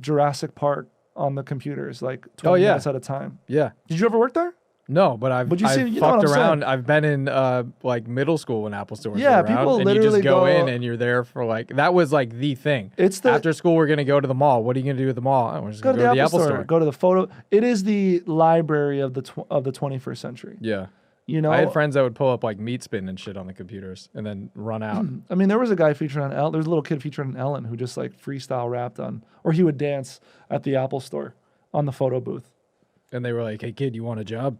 Jurassic Park on the computers, like 20 minutes at a time. Yeah. Did you ever work there? No, but I've But you fucked know what I'm around. saying? I've been in like middle school when Apple stores Yeah, were around, people and you just literally go in go- and you're there for like that was like the thing. It's the After school we're gonna go to the mall. What are you gonna do at the mall? Oh, we're just gonna go to the Apple store. Go to the photo. It is the library of the 21st century. Yeah. You know, I had friends that would pull up like meat spin and shit on the computers and then run out. I mean, there was a guy featured on Ellen. There's a little kid featured on Ellen who just like freestyle rapped on, or he would dance at the Apple store on the photo booth. And they were like, "Hey kid, you want a job?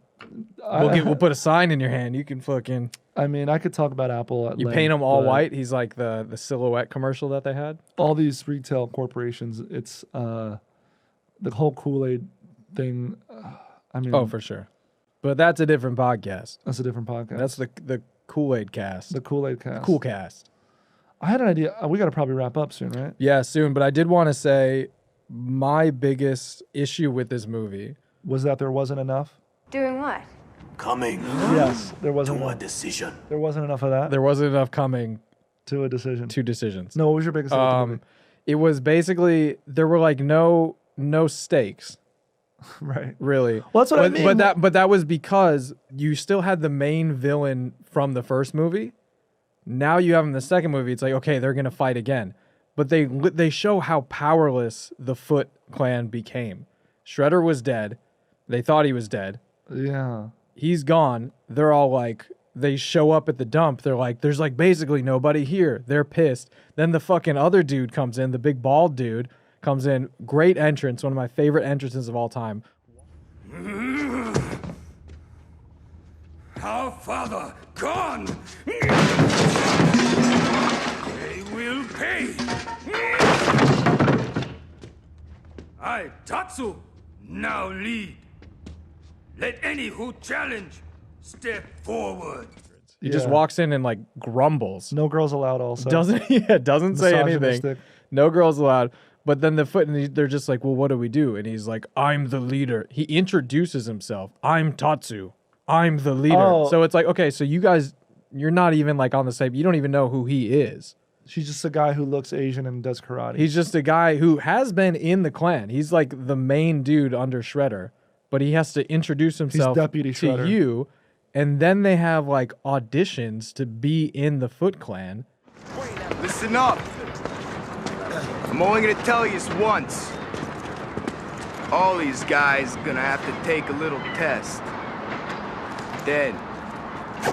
We'll put a sign in your hand. You can fucking." I mean, I could talk about Apple at You length, paint him all but white. He's like the silhouette commercial that they had. All these retail corporations, it's the whole Kool-Aid thing. I mean, Oh, for sure. But that's a different podcast. That's a different podcast. That's the Kool-Aid cast. The Kool-Aid cast. Cool cast. I had an idea. We got to probably wrap up soon, right? Yeah, soon. But I did want to say my biggest issue with this movie was that there wasn't enough. Doing what? Coming. Yes, there wasn't to a enough. decision. There wasn't enough of that. There wasn't enough coming to a decision. to decisions. No, what was your biggest? It was basically there were like no stakes. Right. Really. Well, that's what I mean. But that was because you still had the main villain from the first movie. Now you have in the second movie. It's like, okay, they're gonna fight again, but they show how powerless the Foot Clan became. Shredder was dead. They thought he was dead. Yeah. He's gone. They're all like, they show up at the dump. They're like, there's like basically nobody here. They're pissed. Then the fucking other dude comes in, the big bald dude comes in. Great entrance. One of my favorite entrances of all time. Our father gone. They will pay. I, Tatsu, now lead. Let any who challenge step forward. He just walks in and like grumbles. No girls allowed. Also doesn't say anything. Misogynistic. No girls allowed. But then the Foot and they're just like, well, what do we do? And he's like, I'm the leader. He introduces himself. I'm Tatsu. I'm the leader. Oh. So it's like, okay, so you guys, you're not even like on the same. You don't even know who he is. She's just a guy who looks Asian and does karate. He's just a guy who has been in the clan. He's like the main dude under Shredder, but he has to introduce himself Deputy to Shredder. you. And then they have like auditions to be in the Foot Clan. Listen up. I'm only gonna tell you this once. All these guys gonna have to take a little test. Then,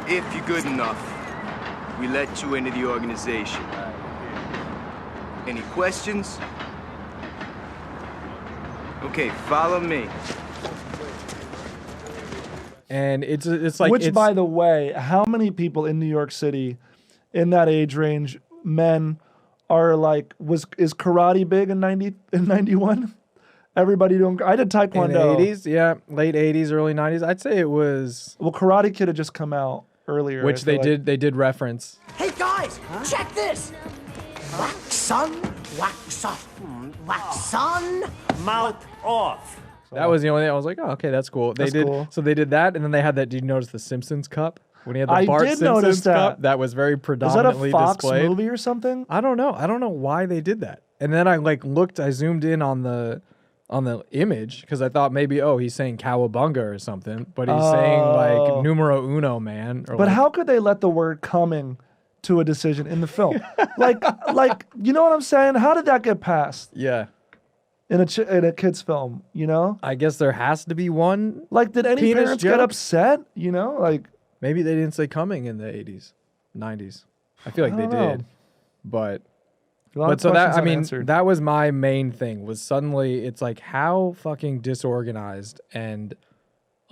if you're good enough, we let you into the organization. Any questions? Okay, follow me. And it's like Which, by the way, how many people in New York City, in that age range, men, are like, is karate big in 91? Everybody doing. I did taekwondo. In the 80s, yeah, late 80s, early 90s. I'd say it was. Well, Karate Kid had just come out earlier, which they did reference. Hey guys, check this. Wax on, wax off, wax on, mouth off. That was the only thing I was like, oh, okay, that's cool. They That's did. cool. So they did that, and then they had that. Did you notice the Simpsons cup when he had the I Bart did Simpsons notice that. cup? That was very Is that a predominantly Fox displayed. movie or something? I don't know. I don't know why they did that. And then I like looked. I zoomed in on the image because I thought maybe he's saying cowabunga or something, but he's saying like numero uno, man. Or But like, how could they let the word coming to a decision in the film? like you know what I'm saying? How did that get passed yeah. in a kid's film? You know, I guess there has to be one. like did any Penis parents joke? get upset? You know, like Maybe they didn't say coming in the 80s, 90s. I feel like they don't know. did, but. a lot But of so that questions unanswered. that was my main thing was suddenly it's like how fucking disorganized and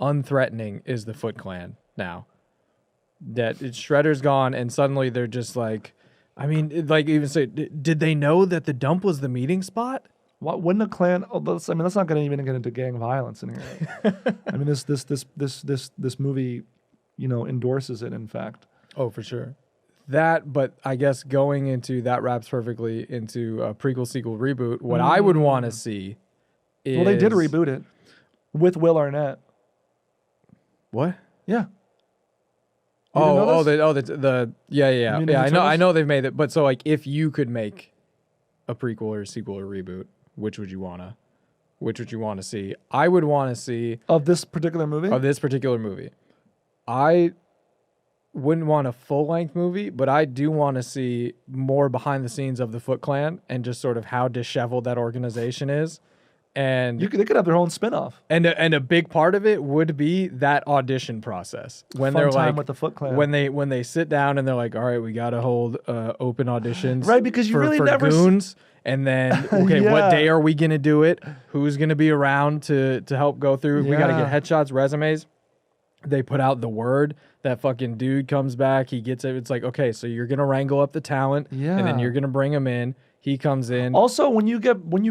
unthreatening is the Foot Clan now that Shredder's gone and suddenly they're just like, I mean, like even say, did they know that the dump was the meeting spot? What wouldn't a clan? Let's not going to even get into gang violence in here. I mean, this movie, you know, endorses it. In fact, Oh, for sure. That, but I guess going into that wraps perfectly into a prequel, sequel, reboot. What I would want to see is well, they did reboot it with Will Arnett. What? Yeah. You didn't know this? Yeah. Mutant I Turtles? know they've made it, but so like if you could make a prequel or sequel or reboot, which would you wanna? which would you want to see? I would want to see Of this particular movie? I wouldn't want a full-length movie, but I do want to see more behind the scenes of the Foot Clan and just sort of how disheveled that organization is. And they could have their own spin-off. And a big part of it would be that audition process when Fun they're time like with the Foot Clan. when they sit down and they're like, all right, we got to hold open auditions, right? Because you for really never goons. And then, okay, Yeah. what day are we gonna do it? Who's gonna be around to help go through? We got to Yeah. get headshots, resumes. They put out the word. That fucking dude comes back. He gets it. It's like, okay, so you're gonna wrangle up the talent, and then Yeah. you're gonna bring him in. He comes in. Also, when you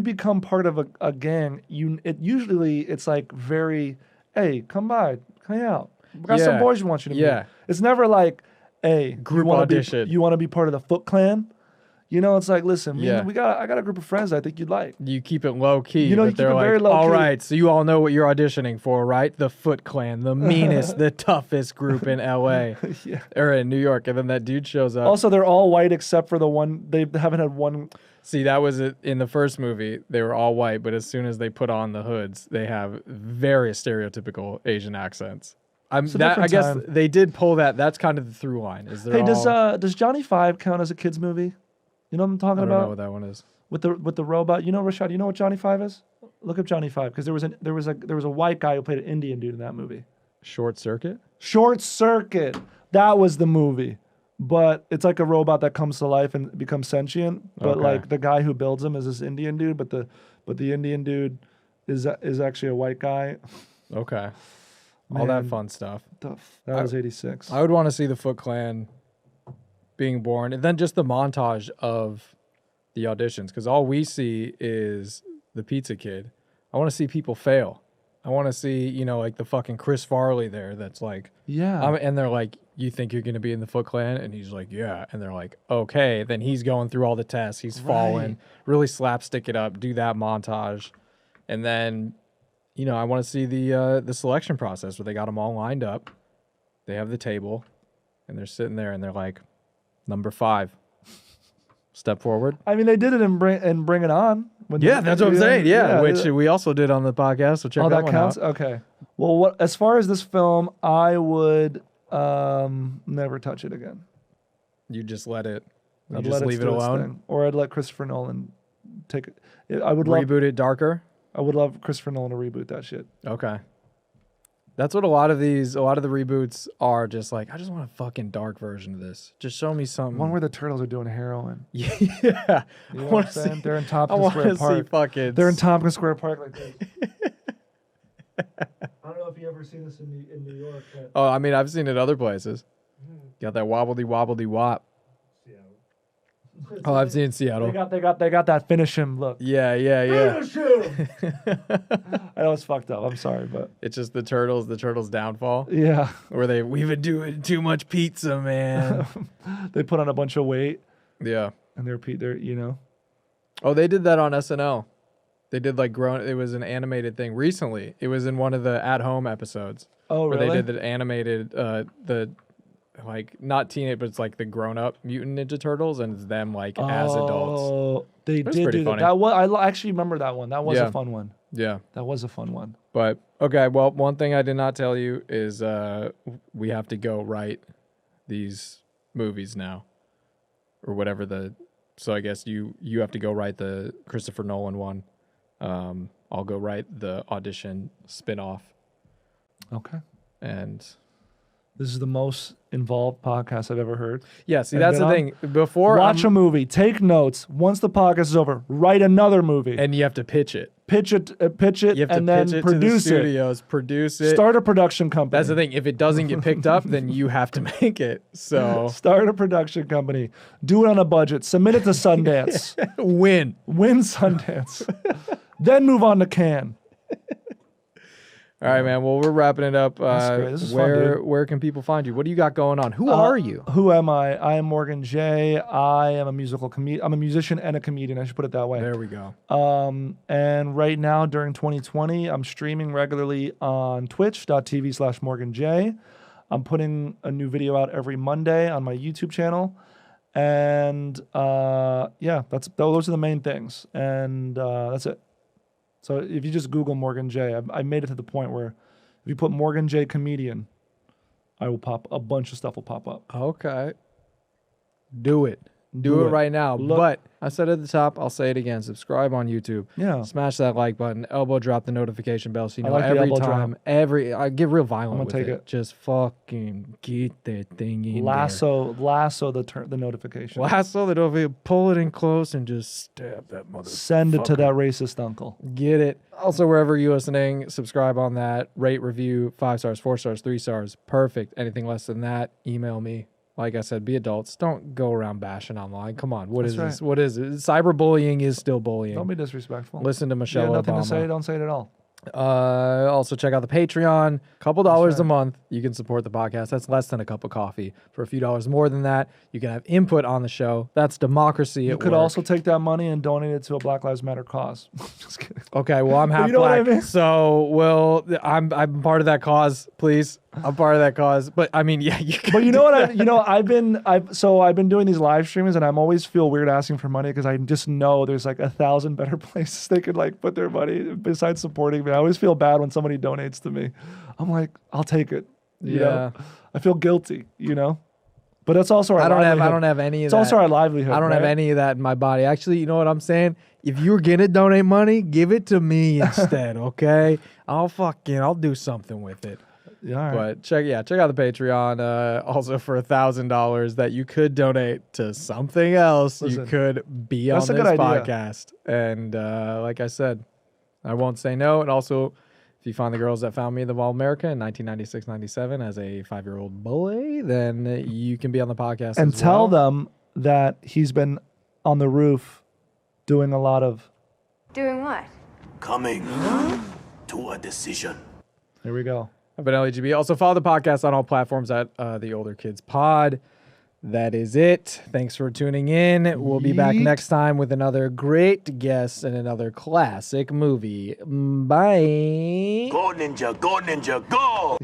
become part of a gang, it's like very, hey, come hang out. We got some Yeah. boys we want you to meet. Yeah. It's never like, hey, Group you wanna audition. you want to be part of the Foot Clan? You know, it's like, listen, Yeah. I got a group of friends I think you'd like. You keep it low key. You know, but you keep they're it like, very low all key." right, so you all know what you're auditioning for, right? The Foot Clan, the meanest, the toughest group in LA Yeah. or in New York. And then that dude shows up. Also, they're all white except for the one they haven't had one. See, that was it in the first movie. They were all white, but as soon as they put on the hoods, they have very stereotypical Asian accents. It's a I different guess time. they did pull that. That's kind of the through line. Is Hey, does Johnny Five count as a kids movie? You know what I'm talking I don't about? know what that one is. With the robot. You know, Rashad, you know what Johnny Five is? Look up Johnny Five, because there was a white guy who played an Indian dude in that movie. Short Circuit? Short Circuit. That was the movie. But it's like a robot that comes to life and becomes sentient. But Okay. like the guy who builds him is this Indian dude, but the Indian dude is actually a white guy. Okay. All that Man, fun stuff. That was 86. I would want to see the Foot Clan being born, and then just the montage of the auditions, because all we see is the pizza kid. I want to see people fail. I want to see, like the fucking Chris Farley there. That's like, Yeah. and they're like, you think you're gonna be in the Foot Clan? And he's like, yeah. And they're like, okay. Then he's going through all the tests. He's falling. Really slapstick it up. Do that montage, and then, I want to see the selection process where they got them all lined up. They have the table, and they're sitting there, and they're like, number 5, step forward. I mean, they did it in Bring It On. Yeah, that's what I'm saying. Yeah, which we also did on the podcast. So check that one counts. out. Okay. Well, as far as this film, I would never touch it again. You just let it. You I'd just let leave it do its alone. thing. Or I'd let Christopher Nolan take it. I would Reboot it darker. I would love Christopher Nolan to reboot that shit. Okay. That's what a lot of the reboots are, just like, I just want a fucking dark version of this. Just show me something. One where the turtles are doing heroin. Yeah. You know what I'm saying? They're in Tompkins Square Park. They're in Tompkins Square Park like this. I don't know if you ever seen this in New York. But Oh, I mean, I've seen it other places. Got that wobbledy wop. Oh, I've seen Seattle. They got that finish him look. Yeah. Finish him! I know it's fucked up. I'm sorry, but It's just the turtles' downfall. yeah, Where we've been doing too much pizza, man. they put on a bunch of weight Yeah. and they're Oh, they did that on SNL. They did like it was an animated thing recently. It was in one of the at home episodes. Oh, where really? they did the animated not teenage, but it's like the grown up Mutant Ninja Turtles, and it's them like as adults. Oh, they was did pretty do funny. that. That was I actually remember that one. That was Yeah. a fun one. Yeah. That was a fun one. But okay, well, one thing I did not tell you is we have to go write these movies now, or whatever so I guess you have to go write the Christopher Nolan one. I'll go write the audition spin-off. Okay. And This is the most involved podcast I've ever heard. yeah, see, I've that's been the on. thing. Before Watch a movie, take notes. Once the podcast is over, write another movie. and you have to pitch it. Pitch it, You have to and then pitch it produce to the it. studios, produce it. Start a production company. That's the thing. If it doesn't get picked up, then you have to make it. So Start a production company. Do it on a budget. Submit it to Sundance. win. Win Sundance. Then move on to Cannes. All right, man. Well, we're wrapping it up. That's great. This is fun, dude. Where can people find you? What do you got going on? Who are you? Who am I? I am Morgan J. I am a I'm a musician and a comedian. I should put it that way. There we go. And right now, during 2020, I'm streaming regularly on twitch.tv/Morgan J. I'm putting a new video out every Monday on my YouTube channel. And yeah, those are the main things. And that's it. So if you just Google Morgan J, I made it to the point where if you put Morgan J comedian, a bunch of stuff will pop up. Okay. Do it. Do it right now. But I said at the top, I'll say it again. Subscribe on YouTube. Yeah. Smash that like button. Elbow drop the notification bell so you know like the every elbow time. drop. I get real violent I'm gonna with take it. it. Just fucking get that thing in Lasso the notification. Lasso the notification. Pull it in close and just stab that motherfucker. Send it to that racist uncle. Get it. Also, wherever you're listening, subscribe on that. Rate, review, 5 stars, 4 stars, 3 stars. Perfect. Anything less than that, email me. Like I said, be adults. Don't go around bashing online. Come on. What is this? What is it? Cyberbullying is still bullying. Don't be disrespectful. Listen to Michelle you have nothing Obama. to say, don't say it at all. Also check out the Patreon. Couple dollars a month. You can support the podcast. That's less than a cup of coffee. For a few dollars more than that, you can have input on the show. That's democracy. You could also take that money and donate it to a Black Lives Matter cause. Just kidding. Okay, well, I'm half You know black, what I mean? so I'm part of that cause. Please, I'm part of that cause. But I mean, yeah, you. But you know what? I've been doing these live streams, and I'm always feel weird asking for money because I just know there's like 1,000 better places they could like put their money besides supporting me. I always feel bad when somebody donates to me. I'm like, I'll take it. You know? I feel guilty. But that's also our livelihood. I don't have any of it's that. also our livelihood. I don't have any of that in my body. Actually, you know what I'm saying? If you're gonna donate money, give it to me instead, okay? I'll do something with it. Yeah. All right. But check out the Patreon. Also for $1,000 that you could donate to something else. Listen, you could be on this podcast. And like I said, I won't say no. And also, if you find the girls that found me in the Mall of America in 1996-97 as a 5-year-old boy, then you can be on the podcast And as tell well. them that he's been on the roof doing a lot of... Doing what? Coming to a decision. Here we go. I've been LEGB. Also follow the podcast on all platforms at The Older Kids Pod. That is it. Thanks for tuning in. We'll be back next time with another great guest and another classic movie. Bye. Go, Ninja, go!